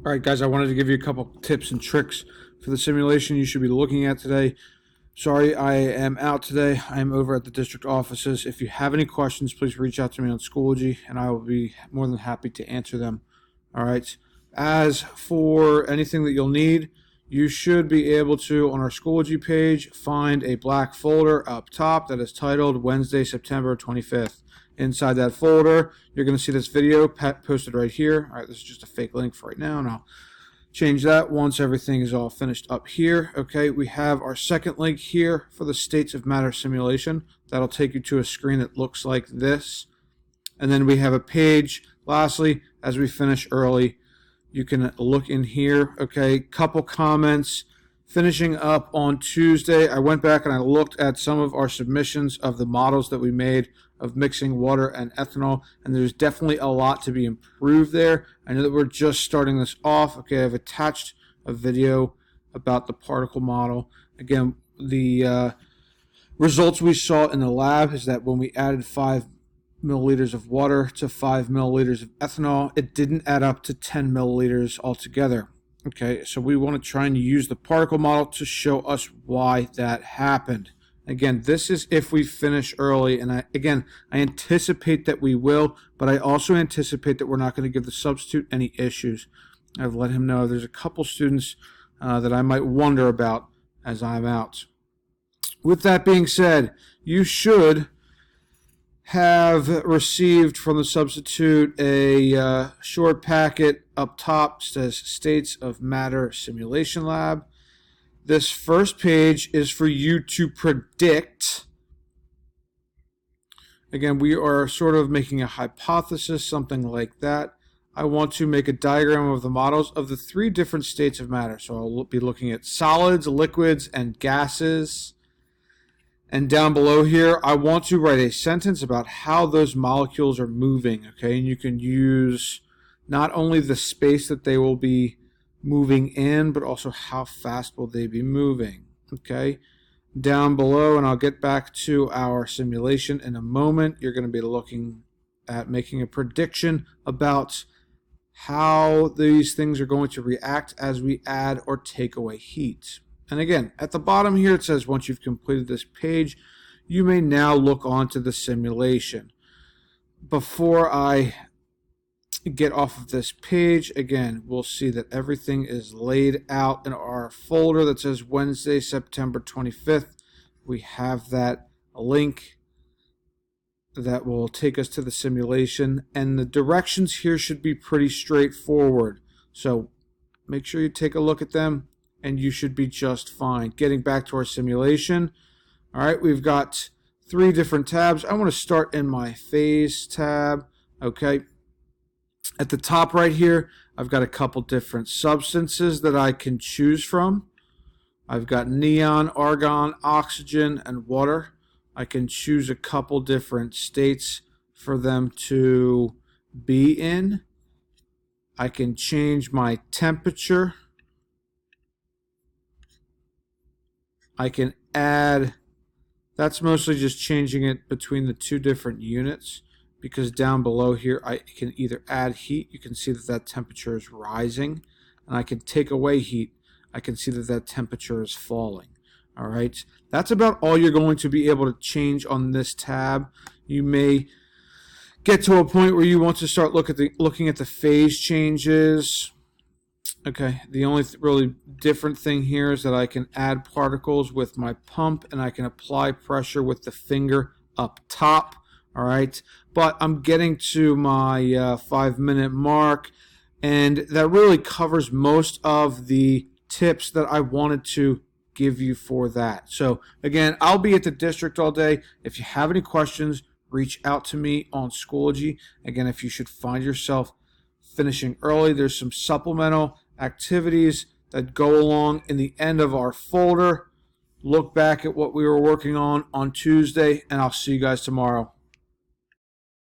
All right, guys, I wanted to give you a couple tips and tricks for the simulation you should be looking at today. Sorry, I am out today. I am over at the district offices. If you have any questions, please reach out to me on Schoology, and I will be more than happy to answer them. All right. As for anything that you'll need, you should be able to, on our Schoology page, find a black folder up top that is titled Wednesday, September 25th. Inside that folder, you're going to see this video posted right here. All right, this is just a fake link for right now, and I'll change that once everything is all finished up here. Okay, we have our second link here for the States of Matter simulation. That'll take you to a screen that looks like this. And then we have a page. Lastly, as we finish early, you can look in here. Okay, couple comments. Finishing up on Tuesday, I went back and I looked at some of our submissions of the models that we made of mixing water and ethanol, and there's definitely a lot to be improved there. I know that we're just starting this off. Okay, I've attached a video about the particle model. Again, the results we saw in the lab is that when we added 5 milliliters of water to 5 milliliters of ethanol, it didn't add up to 10 milliliters altogether. Okay, so we want to try and use the particle model to show us why that happened. Again, this is if we finish early, and I anticipate that we will, but I also anticipate that we're not going to give the substitute any issues. I've let him know there's a couple students that I might wonder about as I'm out. With that being said, you should have received from the substitute a short packet up top. Says States of Matter Simulation Lab. This first page is for you to predict. Again, we are sort of making a hypothesis, something like that. I want to make a diagram of the models of the 3 different states of matter. So I'll be looking at solids, liquids, and gases. And down below here, I want to write a sentence about how those molecules are moving. Okay, and you can use not only the space that they will be moving in, but also how fast will they be moving. Okay, down below, and I'll get back to our simulation in a moment, you're going to be looking at making a prediction about how these things are going to react as we add or take away heat. And again, at the bottom here it says once you've completed this page, you may now look onto the simulation. Before I get off of this page, again, we'll see that everything is laid out in our folder that says Wednesday, September 25th. We have that link that will take us to the simulation, and the directions here should be pretty straightforward. So make sure you take a look at them, and you should be just fine. Getting back to our simulation, all right, we've got 3 different tabs. I want to start in my phase tab. Okay, at the top right here, I've got a couple different substances that I can choose from. I've got neon, argon, oxygen, and water. I can choose a couple different states for them to be in. I can change my temperature. I can add, that's mostly just changing it between the 2 different units, because down below here I can either add heat, you can see that that temperature is rising, and I can take away heat, I can see that that temperature is falling. All right, that's about all you're going to be able to change on this tab. You may get to a point where you want to start looking at the phase changes. Okay, the only really different thing here is that I can add particles with my pump, and I can apply pressure with the finger up top. All right, but I'm getting to my 5-minute mark, and that really covers most of the tips that I wanted to give you for that. So again, I'll be at the district all day. If you have any questions, reach out to me on Schoology. Again, if you should find yourself finishing early, there's some supplemental activities that go along in the end of our folder. Look back at what we were working on Tuesday, and I'll see you guys tomorrow.